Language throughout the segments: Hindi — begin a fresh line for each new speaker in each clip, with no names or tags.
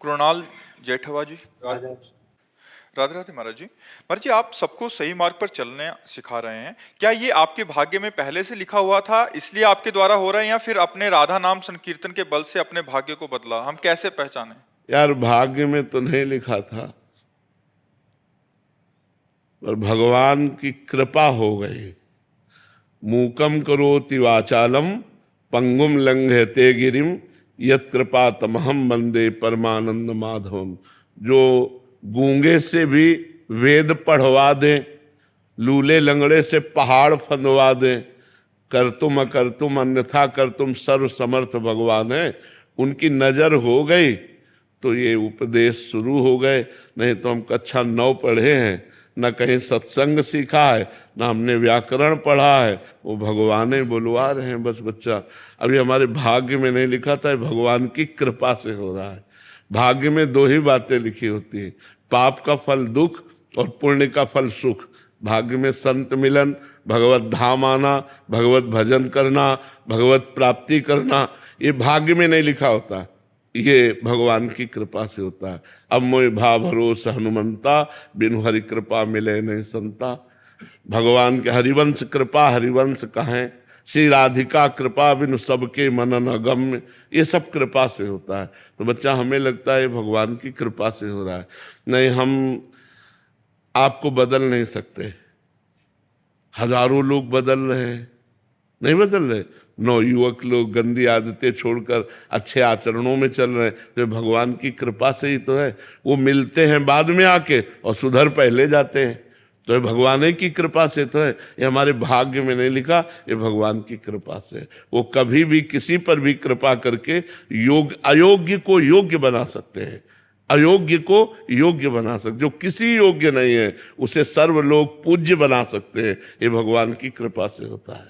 कृणाल जेठवा जी, राधे राधे महाराज जी। महाराज जी, आप सबको सही मार्ग पर चलने सिखा रहे हैं। क्या ये आपके भाग्य में पहले से लिखा हुआ था, इसलिए आपके द्वारा हो रहा है, या फिर अपने राधा नाम संकीर्तन के बल से अपने भाग्य को बदला? हम कैसे पहचाने?
यार, भाग्य में तो नहीं लिखा था, पर भगवान की कृपा हो गई। मूकम करोति वाचालम पंगुम लंघयते गिरिम यत् कृपा तमहम वंदे परमानंद माधवम। जो गूंगे से भी वेद पढ़वा दे, लूले लंगड़े से पहाड़ फंदवा दे, कर तुम अकर तुम अन्यथा कर तुम सर्व समर्थ भगवान है। उनकी नजर हो गई तो ये उपदेश शुरू हो गए। नहीं तो हम कक्षा 9 पढ़े हैं, न कहीं सत्संग सीखा है, न हमने व्याकरण पढ़ा है। वो भगवान ही बुलवा रहे हैं बस बच्चा। अभी हमारे भाग्य में नहीं लिखा था, भगवान की कृपा से हो रहा है। भाग्य में 2 ही बातें लिखी होती हैं, पाप का फल दुख और पुण्य का फल सुख। भाग्य में संत मिलन, भगवत धाम आना, भगवत भजन करना, भगवत प्राप्ति करना, ये भाग्य में नहीं लिखा होता, ये भगवान की कृपा से होता है। अब मोय भा भरोस हनुमंता, बिनु हरि कृपा मिले नहीं संता। भगवान के हरिवंश कृपा हरिवंश कहें, श्री राधिका कृपा बिनु सबके मनन अगम्य। ये सब कृपा से होता है। तो बच्चा, हमें लगता है भगवान की कृपा से हो रहा है। नहीं, हम आपको बदल नहीं सकते। हजारों लोग बदल रहे हैं, नहीं बदल रहे। 9 युवक लोग गंदी आदतें छोड़कर अच्छे आचरणों में चल रहे हैं, तो भगवान की कृपा से ही तो है। वो मिलते हैं बाद में आके और सुधर पहले जाते हैं, तो ये भगवान की कृपा से तो है। ये हमारे भाग्य में नहीं लिखा, ये भगवान की कृपा से। वो कभी भी किसी पर भी कृपा करके अयोग्य को योग्य बना सकते हैं, अयोग्य को योग्य बना सकते। जो किसी योग्य नहीं है उसे सर्व लोग पूज्य बना सकते हैं। ये भगवान की कृपा से होता है।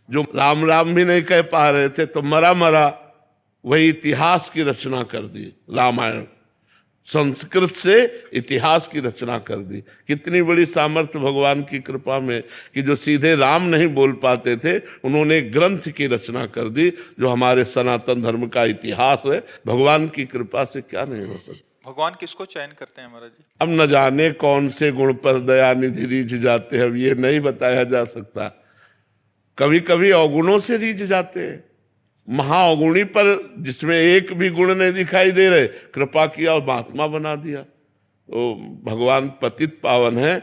जो राम राम भी नहीं कह पा रहे थे तो मरा मरा वही इतिहास की रचना कर दी। रामायण संस्कृत से इतिहास की रचना कर दी। कितनी बड़ी सामर्थ्य भगवान की कृपा में कि जो सीधे राम नहीं बोल पाते थे, उन्होंने ग्रंथ की रचना कर दी जो हमारे सनातन धर्म का इतिहास है। भगवान की कृपा से क्या नहीं हो सकता।
भगवान किसको चयन करते हैं महाराज जी?
अब न जाने कौन से गुण पर दया निधि रीझ जाते हैं, अब ये नहीं बताया जा सकता। कभी कभी अवगुणों से रीझ जाते हैं। महाअवगुणी पर जिसमें एक भी गुण नहीं दिखाई दे रहे, कृपा किया और महात्मा बना दिया। तो भगवान पतित पावन है।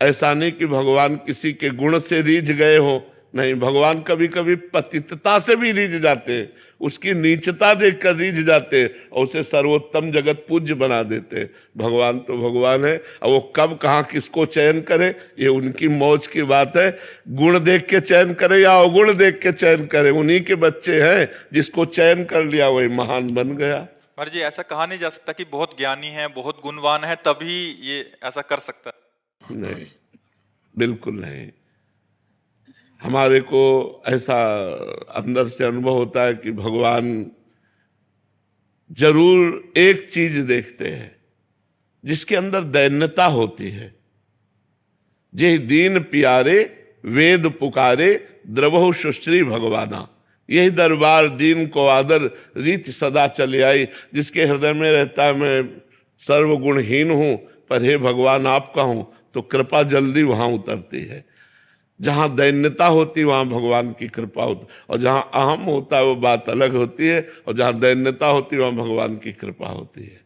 ऐसा नहीं कि भगवान किसी के गुण से रीझ गए हो, नहीं, भगवान कभी कभी पतितता से भी रीझ जाते हैं, उसकी नीचता देखकर रीझ जाते हैं और उसे सर्वोत्तम जगत पूज्य बना देते। भगवान तो भगवान है, और वो कब कहाँ किसको चयन करे ये उनकी मौज की बात है। गुण देख के चयन करे या अवगुण देख के चयन करे, उन्हीं के बच्चे हैं। जिसको चयन कर लिया वही महान बन गया।
महाराज जी, ऐसा कहा नहीं जा सकता कि बहुत ज्ञानी है, बहुत गुणवान है तभी ये ऐसा कर सकता है?
नहीं, बिल्कुल नहीं। हमारे को ऐसा अंदर से अनुभव होता है कि भगवान जरूर एक चीज देखते हैं जिसके अंदर दैन्यता होती है। जे दीन प्यारे वेद पुकारे द्रवहु सुश्री भगवाना। यही दरबार दीन को आदर रीत सदा चले आई। जिसके हृदय में रहता है मैं सर्वगुणहीन हूं, पर हे भगवान आपका हूं, तो कृपा जल्दी वहां उतरती है। जहां दैन्यता होती वहां भगवान की कृपा होती, और जहां अहम होता है वो बात अलग होती है, और जहां दैन्यता होती है वहां भगवान की कृपा होती है।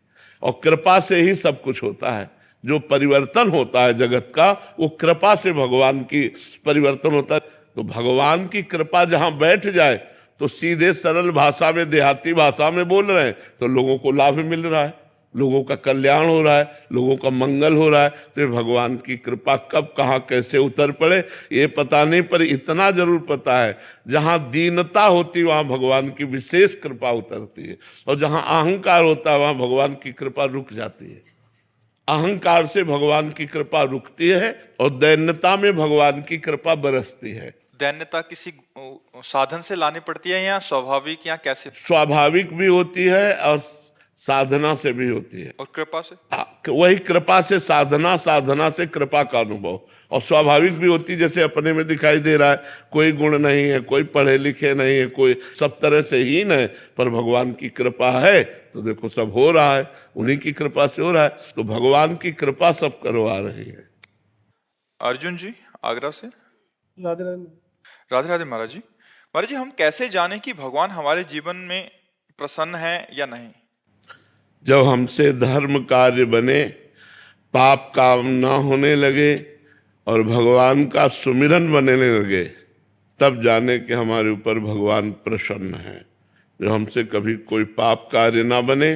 और कृपा से ही सब कुछ होता है। जो परिवर्तन होता है जगत का, वो कृपा से भगवान की परिवर्तन होता है। तो भगवान की कृपा जहां बैठ जाए तो सीधे सरल भाषा में, देहाती भाषा में बोल रहे हैं तो लोगों को लाभ मिल रहा है, लोगों का कल्याण हो रहा है, लोगों का मंगल हो रहा है। तो ये भगवान की कृपा कब कहाँ कैसे उतर पड़े ये पता नहीं, पर इतना जरूर पता है जहां दीनता होती वहां भगवान की विशेष कृपा उतरती है, और जहां अहंकार होता है वहां भगवान की कृपा रुक जाती है। अहंकार से भगवान की कृपा रुकती है और दैन्यता में भगवान की कृपा बरसती है।
दैन्यता किसी साधन से लानी पड़ती है या स्वाभाविक, या कैसे?
स्वाभाविक भी होती है और साधना से भी होती है।
और कृपा से?
वही कृपा से साधना, साधना से कृपा का अनुभव, और स्वाभाविक भी होती, जैसे अपने में दिखाई दे रहा है कोई गुण नहीं है, कोई पढ़े लिखे नहीं है, कोई सब तरह से हीन है, पर भगवान की कृपा है तो देखो सब हो रहा है, उन्हीं की कृपा से हो रहा है। तो भगवान की कृपा सब करवा रही है।
अर्जुन जी आगरा से।
राधे राधे।
राधे राधे महाराज जी। महाराज जी, हम कैसे जाने कि भगवान हमारे जीवन में प्रसन्न है या नहीं?
जब हमसे धर्म कार्य बने, पाप काम ना होने लगे और भगवान का सुमिरन बनने लगे, तब जाने कि हमारे ऊपर भगवान प्रसन्न है। जब हमसे कभी कोई पाप कार्य ना बने,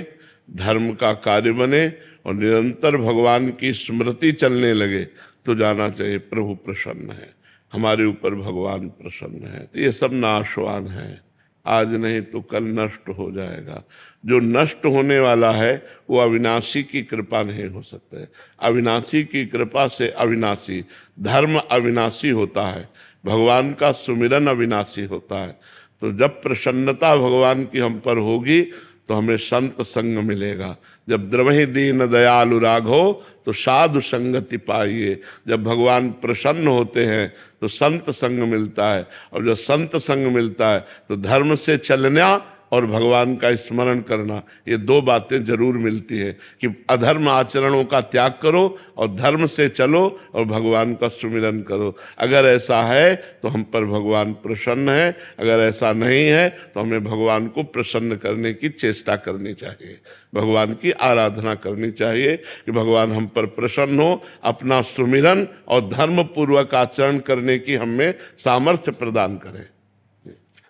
धर्म का कार्य बने और निरंतर भगवान की स्मृति चलने लगे, तो जाना चाहिए प्रभु प्रसन्न है, हमारे ऊपर भगवान प्रसन्न है। ये सब नाशवान है, आज नहीं तो कल नष्ट हो जाएगा। जो नष्ट होने वाला है वो अविनाशी की कृपा नहीं हो सकता है। अविनाशी की कृपा से अविनाशी, धर्म अविनाशी होता है, भगवान का सुमिरन अविनाशी होता है। तो जब प्रसन्नता भगवान की हम पर होगी तो हमें संत संग मिलेगा। जब द्रवहि दीन दयालु राघो तो साधु संगति पाइए। जब भगवान प्रसन्न होते हैं तो संत संग मिलता है, और जब संत संग मिलता है तो धर्म से चलना और भगवान का स्मरण करना, ये दो बातें जरूर मिलती है कि अधर्म आचरणों का त्याग करो और धर्म से चलो और भगवान का सुमिरन करो। अगर ऐसा है तो हम पर भगवान प्रसन्न है, अगर ऐसा नहीं है तो हमें भगवान को प्रसन्न करने की चेष्टा करनी चाहिए, भगवान की आराधना करनी चाहिए कि भगवान हम पर प्रसन्न हो, अपना सुमिरन और धर्म पूर्वक आचरण करने की हमें सामर्थ्य प्रदान करें।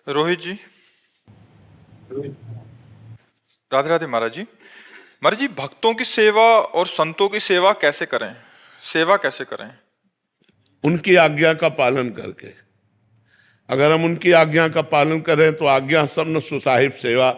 रोहित जी। राधे राधे महाराज जी। महाराज जी, भक्तों की सेवा और संतों की सेवा कैसे करें? सेवा कैसे करें?
उनकी आज्ञा का पालन करके। अगर हम उनकी आज्ञा का पालन करें तो आज्ञा सब न सुसाहिब सेवा।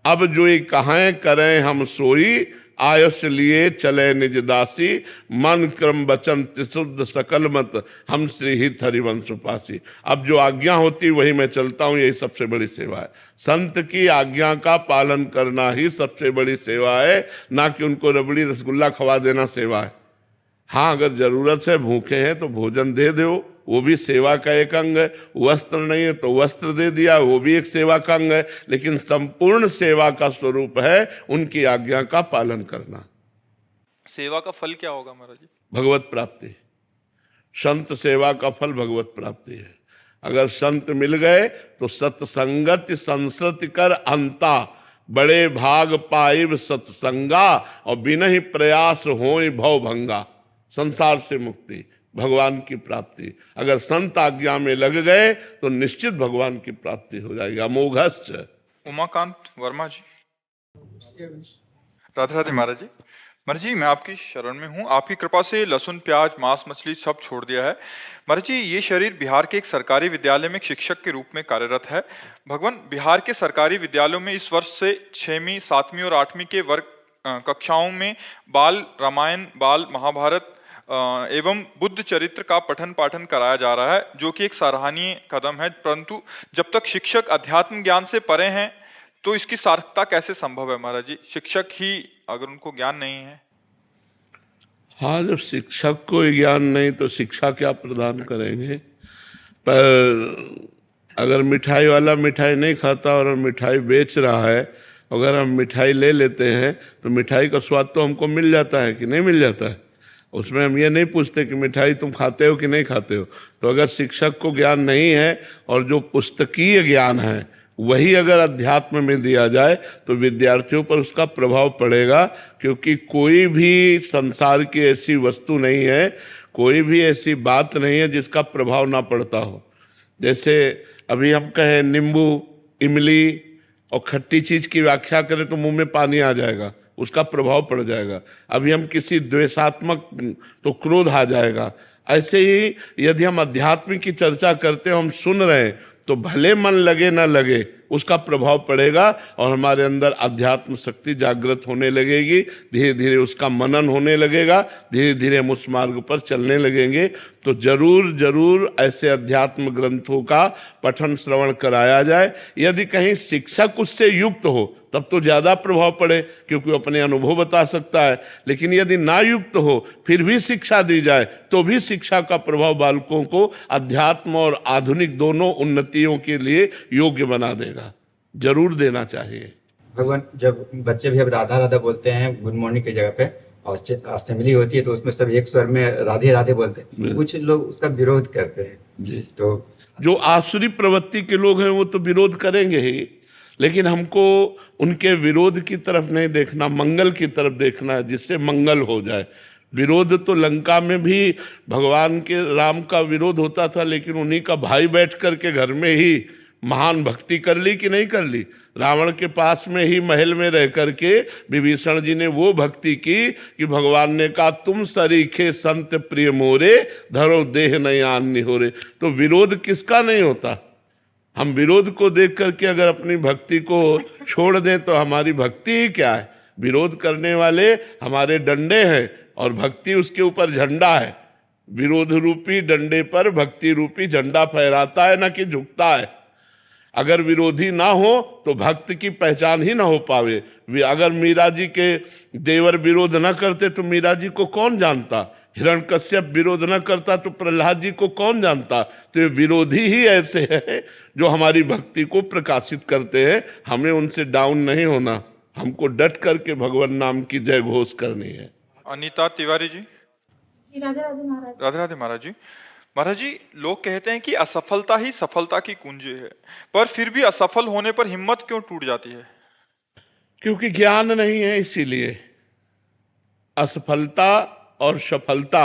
अब जो ये कहाँ करें हम सोई, आयुष लिए चले निज दासी, मन क्रम वचन त्रिशुद्ध सकल मत, हम श्री हित हरिवंश उपासी। अब जो आज्ञा होती वही मैं चलता हूँ, यही सबसे बड़ी सेवा है। संत की आज्ञा का पालन करना ही सबसे बड़ी सेवा है, ना कि उनको रबड़ी रसगुल्ला खवा देना सेवा है। हाँ, अगर जरूरत है, भूखे हैं तो भोजन दे दो, वो भी सेवा का एक अंग है। वस्त्र नहीं है तो वस्त्र दे दिया, वो भी एक सेवा का अंग है। लेकिन संपूर्ण सेवा का स्वरूप है उनकी आज्ञा का पालन करना।
सेवा का फल क्या होगा महाराज जी?
भगवत प्राप्ति। संत सेवा का फल भगवत प्राप्ति है। अगर संत मिल गए तो सत्संगति संसृति कर अंता, बड़े भाग पाइब सत्संगा, और बिना ही प्रयास होय भव भंगा। संसार से मुक्ति, भगवान की प्राप्ति। अगर संत आज्ञा में लग गए तो निश्चित भगवान की प्राप्ति हो जाएगी। अमोघश्च।
उमाकांत वर्मा जी। राधे राधे महाराज जी। महाराज जी, मैं आपकी शरण में हूँ। आपकी कृपा से लहसुन प्याज मांस मछली सब छोड़ दिया है। महाराज जी, ये शरीर बिहार के एक सरकारी विद्यालय में शिक्षक के रूप में कार्यरत है। भगवान, बिहार के सरकारी विद्यालयों में इस वर्ष से 6वीं, 7वीं और 8वीं के वर्ग कक्षाओं में बाल रामायण, बाल महाभारत एवं बुद्ध चरित्र का पठन पाठन कराया जा रहा है, जो कि एक सराहनीय कदम है। परंतु जब तक शिक्षक अध्यात्म ज्ञान से परे हैं तो इसकी सार्थकता कैसे संभव है महाराज जी? शिक्षक ही अगर उनको ज्ञान नहीं है।
हाँ, जब शिक्षक को ज्ञान नहीं तो शिक्षा क्या प्रदान करेंगे? पर अगर मिठाई वाला मिठाई नहीं खाता और मिठाई बेच रहा है, अगर हम मिठाई ले लेते हैं तो मिठाई का स्वाद तो हमको मिल जाता है कि नहीं मिल जाता है? उसमें हम ये नहीं पूछते कि मिठाई तुम खाते हो कि नहीं खाते हो। तो अगर शिक्षक को ज्ञान नहीं है और जो पुस्तकीय ज्ञान है वही अगर अध्यात्म में दिया जाए तो विद्यार्थियों पर उसका प्रभाव पड़ेगा, क्योंकि कोई भी संसार की ऐसी वस्तु नहीं है, कोई भी ऐसी बात नहीं है जिसका प्रभाव ना पड़ता हो। जैसे अभी हम कहें नींबू, इमली और खट्टी चीज की व्याख्या करें तो मुंह में पानी आ जाएगा, उसका प्रभाव पड़ जाएगा। अभी हम किसी द्वेषात्मक तो क्रोध आ जाएगा। ऐसे ही यदि हम अध्यात्म की चर्चा करते हो, हम सुन रहे हैं, तो भले मन लगे ना लगे उसका प्रभाव पड़ेगा और हमारे अंदर अध्यात्म शक्ति जागृत होने लगेगी। धीरे धीरे उसका मनन होने लगेगा, धीरे धीरे हम उस मार्ग पर चलने लगेंगे। तो जरूर जरूर ऐसे अध्यात्म ग्रंथों का पठन श्रवण कराया जाए। यदि कहीं शिक्षक उससे युक्त हो तब तो ज्यादा प्रभाव पड़े, क्योंकि वो अपने अनुभव बता सकता है। लेकिन यदि ना युक्त हो फिर भी शिक्षा दी जाए तो भी शिक्षा का प्रभाव बालकों को अध्यात्म और आधुनिक दोनों उन्नतियों के लिए योग्य बना देगा। जरूर देना चाहिए।
भगवान, जब बच्चे भी अब राधा राधा बोलते हैं गुड मॉर्निंग की जगह पे, और असेंबली होती है तो उसमें सब एक स्वर में राधे राधे बोलते हैं, कुछ लोग उसका विरोध करते हैं
जी।
तो
जो आसुरी प्रवृत्ति के लोग हैं वो तो विरोध करेंगे ही, लेकिन हमको उनके विरोध की तरफ नहीं देखना, मंगल की तरफ देखना है, जिससे मंगल हो जाए। विरोध तो लंका में भी भगवान के राम का विरोध होता था, लेकिन उन्हीं का भाई बैठ करके घर में ही महान भक्ति कर ली कि नहीं कर ली। रावण के पास में ही महल में रह करके विभीषण जी ने वो भक्ति की कि भगवान ने कहा तुम सरीखे संत प्रिय मोरे, धरो देह नयान निहोरे। तो विरोध किसका नहीं होता। हम विरोध को देख करके अगर अपनी भक्ति को छोड़ दें तो हमारी भक्ति ही क्या है। विरोध करने वाले हमारे डंडे हैं और भक्ति उसके ऊपर झंडा है। विरोध रूपी डंडे पर भक्ति रूपी झंडा फहराता है, ना कि झुकता है। अगर विरोधी ना हो तो भक्त की पहचान ही ना हो पावे। अगर मीरा जी के देवर विरोध न करते तो मीरा जी को कौन जानता। हिरण्यकश्यप विरोध न करता तो प्रहलाद जी को कौन जानता। तो ये विरोधी ही ऐसे हैं जो हमारी भक्ति को प्रकाशित करते हैं। हमें उनसे डाउन नहीं होना, हमको डट करके भगवान नाम की जय घोष करनी है।
अनीता तिवारी जी।
राधे राधे महाराज।
राधे राधे महाराज जी। महाराज जी, लोग कहते हैं कि असफलता ही सफलता की कुंजी है, पर फिर भी असफल होने पर हिम्मत क्यों टूट जाती है?
क्योंकि ज्ञान नहीं है। इसीलिए असफलता और सफलता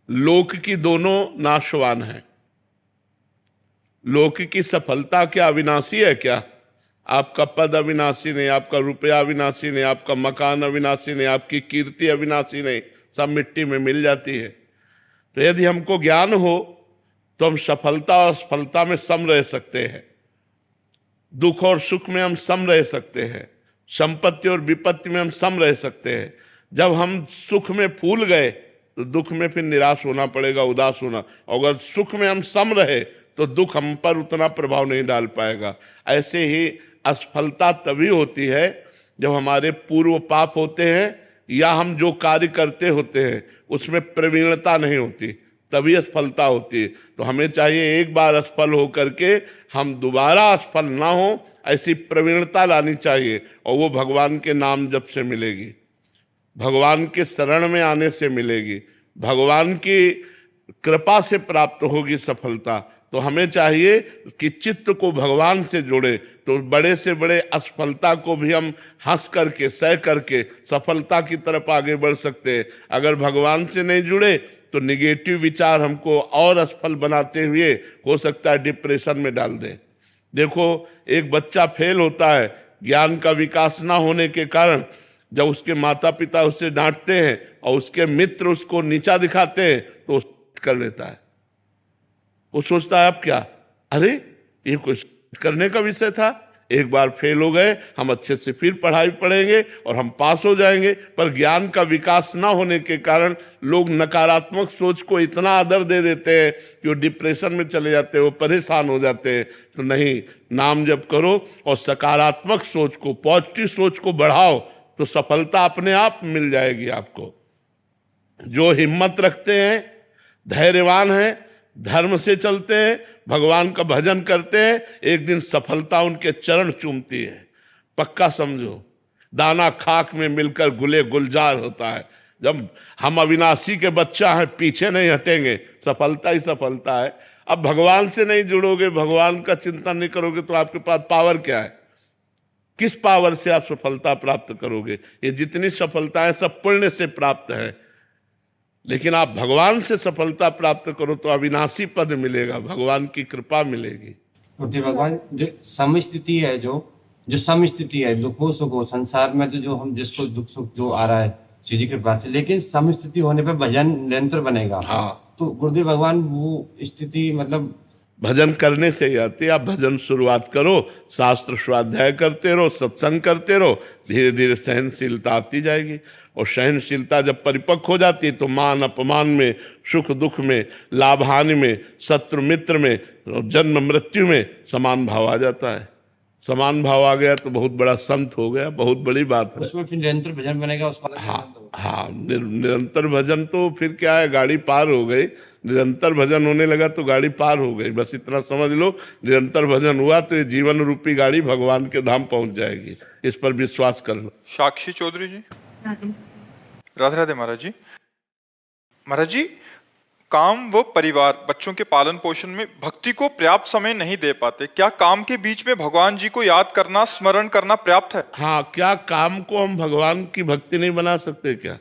लोक की दोनों नाशवान है। लोक की सफलता क्या अविनाशी है क्या? आपका पद अविनाशी नहीं, आपका रुपया अविनाशी नहीं, आपका मकान अविनाशी नहीं, आपकी कीर्ति अविनाशी नहीं, सब मिट्टी में मिल जाती है। तो यदि हमको ज्ञान हो तो हम सफलता और असफलता में सम रह सकते हैं, दुख और सुख में हम सम रह सकते हैं, संपत्ति और विपत्ति में हम सम रह सकते हैं। जब हम सुख में फूल गए तो दुख में फिर निराश होना पड़ेगा, उदास होना। अगर सुख में हम सम रहे तो दुख हम पर उतना प्रभाव नहीं डाल पाएगा। ऐसे ही असफलता तभी होती है जब हमारे पूर्व पाप होते हैं या हम जो कार्य करते होते हैं उसमें प्रवीणता नहीं होती, तभी असफलता होती है। तो हमें चाहिए एक बार असफल हो करके हम दोबारा असफल ना हो, ऐसी प्रवीणता लानी चाहिए। और वो भगवान के नाम जप से मिलेगी, भगवान के शरण में आने से मिलेगी, भगवान की कृपा से प्राप्त होगी सफलता। तो हमें चाहिए कि चित्त को भगवान से जोड़े, तो बड़े से बड़े असफलता को भी हम हंस करके सह करके सफलता की तरफ आगे बढ़ सकते हैं। अगर भगवान से नहीं जुड़े तो निगेटिव विचार हमको और असफल बनाते हुए हो सकता है डिप्रेशन में डाल दे। देखो, एक बच्चा फेल होता है ज्ञान का विकास ना होने के कारण। जब उसके माता पिता उससे डांटते हैं और उसके मित्र उसको नीचा दिखाते हैं तो कर लेता है। वो सोचता है अब क्या, अरे ये कुछ करने का विषय था, एक बार फेल हो गए, हम अच्छे से फिर पढ़ाई पढ़ेंगे और हम पास हो जाएंगे। पर ज्ञान का विकास ना होने के कारण लोग नकारात्मक सोच को इतना आदर दे देते हैं कि वो डिप्रेशन में चले जाते हैं, वो परेशान हो जाते हैं। तो नहीं, नाम जप करो और सकारात्मक सोच को, पॉजिटिव सोच को बढ़ाओ तो सफलता अपने आप मिल जाएगी आपको। जो हिम्मत रखते हैं, धैर्यवान हैं, धर्म से चलते हैं, भगवान का भजन करते हैं, एक दिन सफलता उनके चरण चूमती है। पक्का समझो, दाना खाक में मिलकर गुले गुलजार होता है। जब हम अविनाशी के बच्चा हैं, पीछे नहीं हटेंगे, सफलता ही सफलता है। अब भगवान से नहीं जुड़ोगे, भगवान का चिंतन नहीं करोगे तो आपके पास पावर क्या है? किस पावर से आप सफलता प्राप्त करोगे? ये जितनी सफलताएं सब पुण्य से प्राप्त है, लेकिन आप भगवान से सफलता प्राप्त करो तो अविनाशी पद मिलेगा, भगवान की कृपा मिलेगी।
भगवान जो समस्थिति है, जो समस्थिति है, दुखों सुखों संसार में तो जो हम जिसको दुख सुख जो आ रहा है श्री जी के पास से, लेकिन समस्थिति होने पे भजन निरंतर बनेगा।
हाँ।
तो गुरुदेव भगवान वो स्थिति मतलब
भजन करने से ही आती है। आप भजन शुरुआत करो, शास्त्र स्वाध्याय करते रहो, सत्संग करते रहो, धीरे धीरे सहनशीलता आती जाएगी। और सहनशीलता जब परिपक्व हो जाती है तो मान अपमान में, सुख दुख में, लाभ हानि में, शत्रु मित्र में, जन्म मृत्यु में समान भाव आ जाता है। समान भाव आ गया तो बहुत बड़ा संत हो गया, बहुत बड़ी बात है।
उसमें फिर निरंतर भजन बनेगा, उसका अलग आनंद होगा।
हाँ, निरंतर भजन तो फिर क्या है, गाड़ी पार हो गई। निरंतर भजन होने लगा तो गाड़ी पार हो गई, बस इतना समझ लो। निरंतर भजन हुआ तो ये जीवन रूपी गाड़ी भगवान के धाम पहुंच जाएगी, इस पर विश्वास कर लो।
साक्षी चौधरी जी।
राधे
राधे राधे महाराज जी। महाराज जी, काम व परिवार, बच्चों के पालन पोषण में भक्ति को पर्याप्त समय नहीं दे पाते। क्या काम के बीच में भगवान जी को याद करना, स्मरण करना पर्याप्त है?
हाँ, क्या काम को हम भगवान की भक्ति नहीं बना सकते क्या?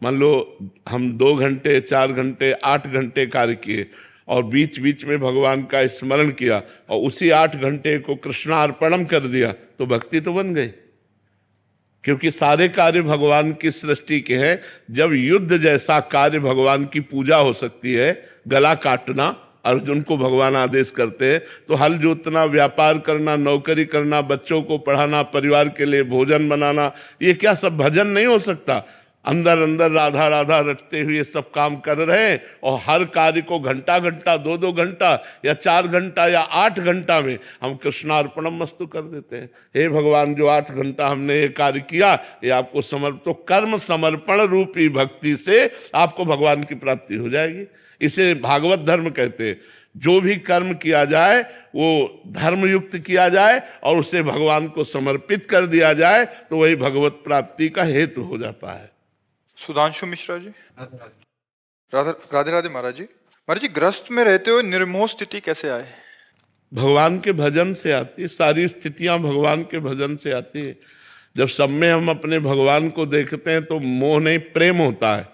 मान लो हम 2 घंटे, 4 घंटे, 8 घंटे कार्य किए और बीच बीच में भगवान का स्मरण किया और उसी 8 घंटे को कृष्णार्पणम कर दिया तो भक्ति तो बन गई। क्योंकि सारे कार्य भगवान की सृष्टि के हैं। जब युद्ध जैसा कार्य भगवान की पूजा हो सकती है, गला काटना, अर्जुन को भगवान आदेश करते हैं, तो हल जोतना, व्यापार करना, नौकरी करना, बच्चों को पढ़ाना, परिवार के लिए भोजन बनाना, ये क्या सब भजन नहीं हो सकता? अंदर अंदर राधा राधा रटते हुए सब काम कर रहे हैं और हर कार्य को घंटा घंटा, 2-2 घंटा या 4 घंटा या 8 घंटा में हम कृष्णार्पणम मस्तु कर देते हैं। हे भगवान, जो 8 घंटा हमने ये कार्य किया, ये आपको तो कर्म समर्पण रूपी भक्ति से आपको भगवान की प्राप्ति हो जाएगी। इसे भागवत धर्म कहते हैं। जो भी कर्म किया जाए वो धर्मयुक्त किया जाए और उसे भगवान को समर्पित कर दिया जाए तो वही भगवत प्राप्ति का हेतु हो जाता है।
सुधांशु मिश्रा जी। राधे राधे महाराज जी। महाराज जी, गृहस्थ में रहते हुए निर्मोह स्थिति कैसे आए?
भगवान के भजन से आती है। सारी स्थितियां भगवान के भजन से आती है। जब सब में हम अपने भगवान को देखते हैं तो मोह नहीं, प्रेम होता है।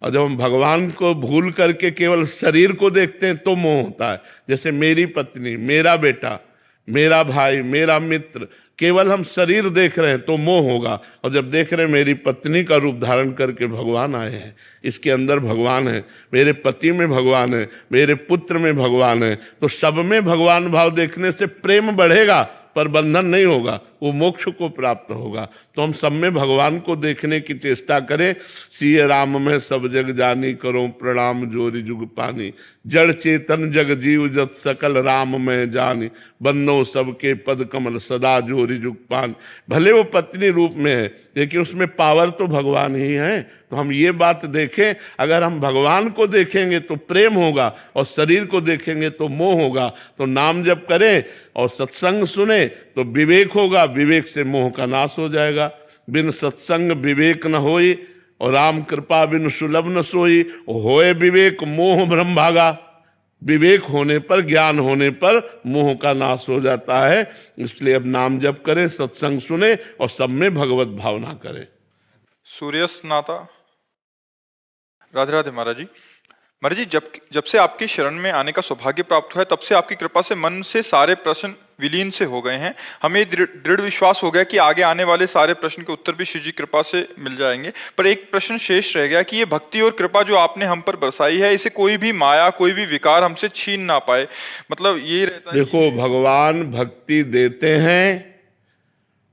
और जब हम भगवान को भूल करके केवल शरीर को देखते हैं तो मोह होता है। जैसे मेरी पत्नी, मेरा बेटा, मेरा भाई, मेरा मित्र, केवल हम शरीर देख रहे हैं तो मोह होगा। और जब देख रहे हैं मेरी पत्नी का रूप धारण करके भगवान आए हैं, इसके अंदर भगवान है, मेरे पति में भगवान है, मेरे पुत्र में भगवान है, तो सब में भगवान भाव देखने से प्रेम बढ़ेगा पर बंधन नहीं होगा, वो मोक्ष को प्राप्त होगा। तो हम सब में भगवान को देखने की चेष्टा करें। सिय राम में सब जग जानी, करो प्रणाम जोरी जुग पानी। जड़ चेतन जग जीव जत सकल राम में जानी, बंदो सबके पद कमल सदा जोरी जुग पानी। भले वो पत्नी रूप में है लेकिन उसमें पावर तो भगवान ही है। तो हम ये बात देखें, अगर हम भगवान को देखेंगे तो प्रेम होगा और शरीर को देखेंगे तो मोह होगा। तो नाम जप करें और सत्संग सुने तो विवेक होगा, विवेक से मोह का नाश हो जाएगा। बिन सत्संग विवेक न होई और राम कृपा बिन सुलभ न सोई। होए विवेक मोह भ्रम भागा। विवेक होने पर, ज्ञान होने पर मोह का नाश हो जाता है। इसलिए अब नाम जप करें, सत्संग सुने और सब में भगवत भावना करें।
सूर्यस्त नाता। राधे राधे महाराज जी। महाराज जी, जब से आपकी शरण में आने का सौभाग्य प्राप्त हुआ है तब से आपकी कृपा से मन से सारे प्रश्न विलीन से हो गए हैं। हमें दृढ़ विश्वास हो गया कि आगे आने वाले सारे प्रश्न के उत्तर भी श्री जी कृपा से मिल जाएंगे। पर एक प्रश्न शेष रह गया कि ये भक्ति और कृपा जो आपने हम पर बरसाई है, इसे कोई भी माया, कोई भी विकार हमसे छीन ना पाए। मतलब ये रहता है।
देखो, भगवान भक्ति देते हैं,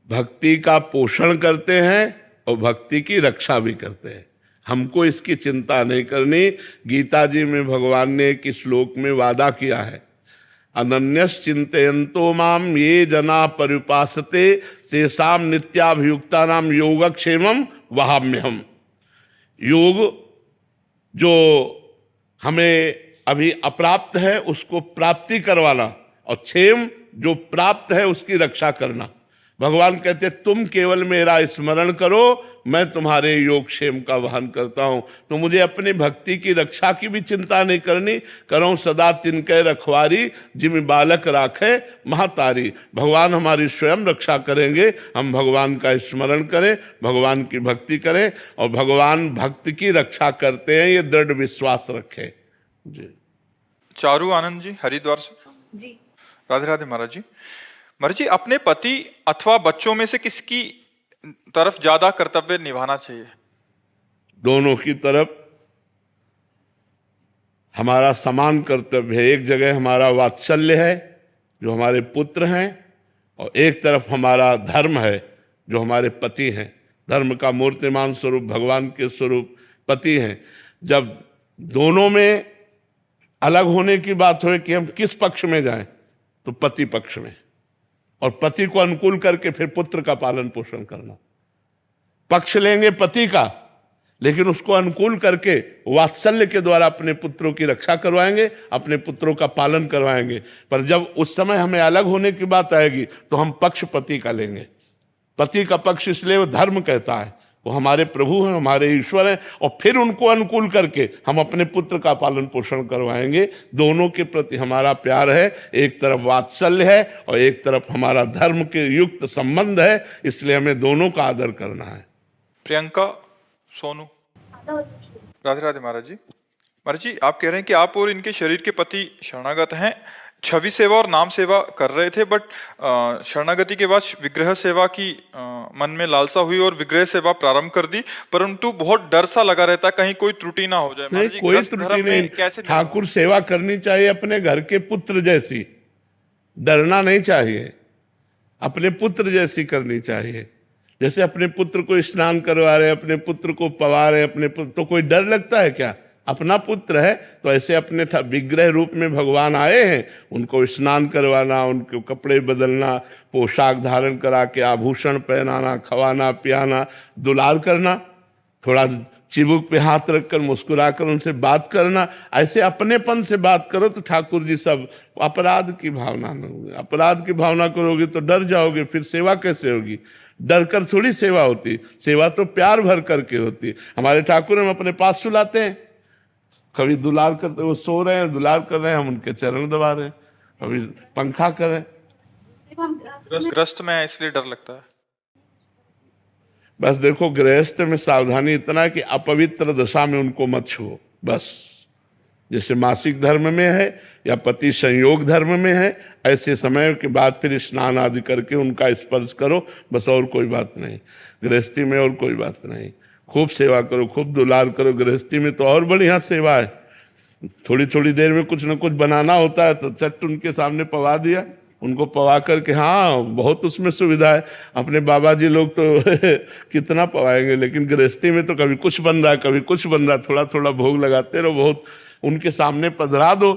भक्ति का पोषण करते हैं और भक्ति की रक्षा भी करते हैं। हमको इसकी चिंता नहीं करनी। गीता जी में भगवान ने एक श्लोक में वादा किया है, अनन्यस चिंतयन्तो माम ये जना परिपासते तेषाम नित्याभियुक्ता नाम योगक्षेमम वहाम्यहम्। योग जो हमें अभी अप्राप्त है उसको प्राप्ति करवाना और क्षेम जो प्राप्त है उसकी रक्षा करना। भगवान कहते तुम केवल मेरा स्मरण करो, मैं तुम्हारे योग क्षेम का वहन करता हूं। तो मुझे अपनी भक्ति की रक्षा की भी चिंता नहीं करनी। करो सदा तिनके रखवारी, जिम बालक राखे महातारी। भगवान हमारी स्वयं रक्षा करेंगे। हम भगवान का स्मरण करें, भगवान की भक्ति करें और भगवान भक्त की रक्षा करते हैं, ये दृढ़ विश्वास रखें जी।
चारू आनंद जी, हरिद्वार से।
जी।
राधे राधे महाराज जी। महाराज जी, अपने पति अथवा बच्चों में से किसकी तरफ ज्यादा कर्तव्य निभाना चाहिए?
दोनों की तरफ। हमारा समान कर्तव्य है। एक जगह हमारा वात्सल्य है जो हमारे पुत्र हैं, और एक तरफ हमारा धर्म है जो हमारे पति हैं। धर्म का मूर्तिमान स्वरूप भगवान के स्वरूप पति हैं। जब दोनों में अलग होने की बात हो कि हम किस पक्ष में जाएं, तो पति पक्ष में, और पति को अनुकूल करके फिर पुत्र का पालन पोषण करना। पक्ष लेंगे पति का, लेकिन उसको अनुकूल करके वात्सल्य के द्वारा अपने पुत्रों की रक्षा करवाएंगे, अपने पुत्रों का पालन करवाएंगे। पर जब उस समय हमें अलग होने की बात आएगी तो हम पक्ष पति का लेंगे। पति का पक्ष इसलिए वो धर्म कहता है, वो हमारे प्रभु हैं, हमारे ईश्वर हैं, और फिर उनको अनुकूल करके हम अपने पुत्र का पालन पोषण करवाएंगे। दोनों के प्रति हमारा प्यार है, एक तरफ वात्सल्य है और एक तरफ हमारा धर्म के युक्त संबंध है, इसलिए हमें दोनों का आदर करना है।
प्रियंका, सोनू, राधे राधे महाराज जी। महाराज जी, आप कह रहे हैं कि आप और इनके शरीर के पति शरणागत हैं, छवि सेवा और नाम सेवा कर रहे थे, बट शरणागति के बाद विग्रह सेवा की मन में लालसा हुई और विग्रह सेवा प्रारंभ कर दी, परंतु बहुत डर सा लगा रहता, कहीं कोई त्रुटि ना हो जाए।
नहीं, कोई त्रुटि नहीं।
कैसे
ठाकुर सेवा करनी चाहिए अपने घर के पुत्र जैसी, डरना नहीं चाहिए, अपने पुत्र जैसी करनी चाहिए। जैसे अपने पुत्र को स्नान करवा रहे, अपने पुत्र को पवा रहे, अपने पुत्र, तो कोई डर लगता है क्या? अपना पुत्र है तो ऐसे अपने विग्रह रूप में भगवान आए हैं, उनको स्नान करवाना, उनके कपड़े बदलना, पोशाक धारण करा के आभूषण पहनाना, खवाना पियाना, दुलार करना, थोड़ा चिबुक पे हाथ रखकर मुस्कुराकर उनसे बात करना। ऐसे अपनेपन से बात करो तो ठाकुर जी सब अपराध की भावना न होगी। अपराध की भावना करोगे तो डर जाओगे, फिर सेवा कैसे होगी? डर कर थोड़ी सेवा होती, सेवा तो प्यार भर करके होती। हमारे ठाकुर हम अपने पास सुलाते हैं, कभी दुलार करते, वो सो रहे हैं दुलार कर रहे हैं, हम उनके चरण दबा रहे हैं, कभी पंखा कर रहे हैं।
ग्रस्त में है इसलिए डर लगता है।
बस देखो, गृहस्थ में सावधानी इतना है कि अपवित्र दशा में उनको मत छुओ, बस। जैसे मासिक धर्म में है या पति संयोग धर्म में है, ऐसे समय के बाद फिर स्नान आदि करके उनका स्पर्श करो, बस, और कोई बात नहीं। गृहस्थी में और कोई बात नहीं। खूब सेवा करो, खूब दुलार करो। गृहस्थी में तो और बढ़िया सेवा है। थोड़ी थोड़ी देर में कुछ न कुछ बनाना होता है तो चट उनके सामने पवा दिया, उनको पवा करके, हाँ बहुत उसमें सुविधा है। अपने बाबा जी लोग तो कितना पवाएंगे, लेकिन गृहस्थी में तो कभी कुछ बन रहा है, कभी कुछ बन रहा है, थोड़ा थोड़ा भोग लगाते रहो। बहुत उनके सामने पधरा दो,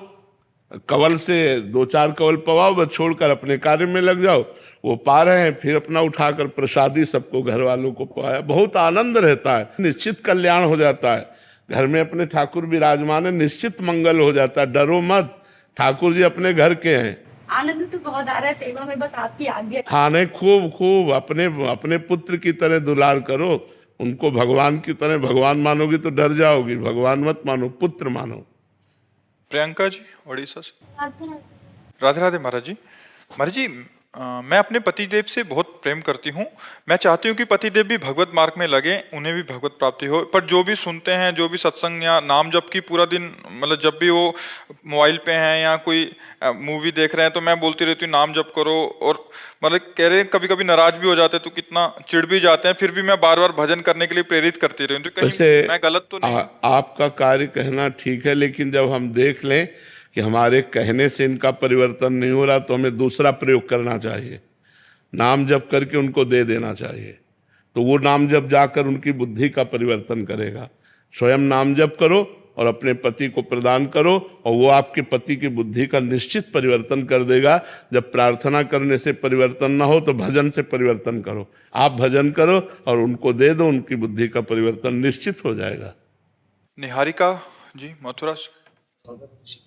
कवल से 2-4 कवल पवाओ, बस छोड़कर अपने कार्य में लग जाओ। वो पा रहे हैं, फिर अपना उठाकर प्रसादी सबको घर वालों को पवाया। बहुत आनंद रहता है, निश्चित कल्याण हो जाता है। घर में अपने ठाकुर विराजमान है, निश्चित मंगल हो जाता है। डरो मत, ठाकुर जी अपने घर के हैं।
आनंद तो बहुत आ रहा है सेवा में, बस आपकी आज्ञा।
हाँ, नहीं, खूब खूब अपने पुत्र की तरह दुलार करो, उनको भगवान की तरह। भगवान मानोगी तो डर जाओगी, भगवान मत मानो, पुत्र मानो।
प्रियंका जी, उड़ीसा से। राधे राधे महाराज जी। महाराज जी, मैं अपने पतिदेव से बहुत प्रेम करती हूँ। मैं चाहती हूँ कि पतिदेव भी भगवत मार्ग में लगे, उन्हें भी भगवत प्राप्ति हो। पर जो भी सुनते हैं, जो भी सत्संग या नाम जप की पूरा दिन, मतलब जब भी वो मोबाइल पे हैं या कोई मूवी देख रहे हैं, तो मैं बोलती रहती हूँ नाम जप करो, और मतलब कह रहे हैं कभी कभी नाराज भी हो जाते हैं, तो कितना चिढ़ भी जाते हैं, फिर भी मैं बार बार भजन करने के लिए प्रेरित करती रही हूँ। तो कहीं मैं गलत तो नहीं?
आपका कार्य कहना ठीक है, लेकिन जब हम देख लें कि हमारे कहने से इनका परिवर्तन नहीं हो रहा, तो हमें दूसरा प्रयोग करना चाहिए। नाम जप करके उनको दे देना चाहिए, तो वो नाम जप जाकर उनकी बुद्धि का परिवर्तन करेगा। स्वयं नाम जप करो और अपने पति को प्रदान करो, और वो आपके पति की बुद्धि का निश्चित परिवर्तन कर देगा। जब प्रार्थना करने से परिवर्तन ना हो तो भजन से परिवर्तन करो। आप भजन करो और उनको दे दो, उनकी बुद्धि का परिवर्तन निश्चित हो जाएगा।
निहारिका जी, मथुरा से।